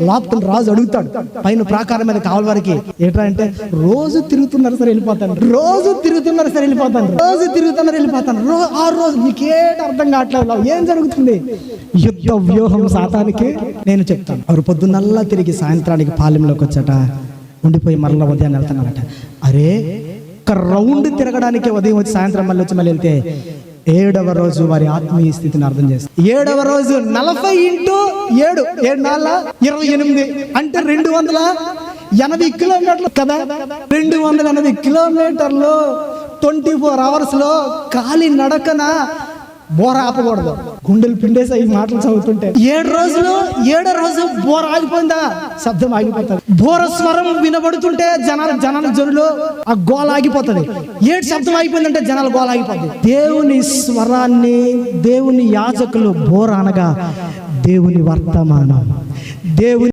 లోపల రాజు అడుగుతాడు పైన ప్రాకారం మీద కావాలి వారికి ఏంటంటే అంటే రోజు తిరుగుతున్నారు సరే వెళ్ళిపోతాను, రోజు తిరుగుతున్నారు సరే వెళ్ళిపోతాను, రోజు తిరుగుతున్నారు వెళ్ళిపోతాను. ఆ రోజు నీకేంటి అర్థం కావట్లేదు, ఏం జరుగుతుంది? యుద్ధ వ్యూహం సాతానికి. నేను చెప్తాను. వారు పొద్దున్నల్లా తిరిగి సాయంత్రానికి పాలెంలోకి వచ్చాట, ఉండిపోయి మరలా ఉదయాన్ని వెళ్తున్నారట. అరే ఒక రౌండ్ తిరగడానికి ఉదయం వచ్చి సాయంత్రం మళ్ళీ వచ్చి మళ్ళీ వెళ్తే 7వ రోజు వారి ఆత్మీయ స్థితిని అర్థం చేస్తారు. 7వ రోజు 40 × 7 7 4 28 అంటే 280 కిలోమీటర్లు కదా. 280 కిలోమీటర్లు 24 hours లో కాలి నడకన బోర ఆపకూడదు. గుండెలు పిండేసి ఈ మాటలు చదువుతుంటే 7 రోజులు 7వ రోజు బోర ఆగిపోయిందా, శబ్దం ఆగిపోతుంది. బోర స్వరం వినబడుతుంటే జనులు ఆ గోల ఆగిపోతుంది. శబ్దం ఆగిపోయిందంటే జనాలు గోల ఆగిపోతుంది. దేవుని స్వరాన్ని, దేవుని యాజకులు బోర అనగా దేవుని వర్తమానం, దేవుని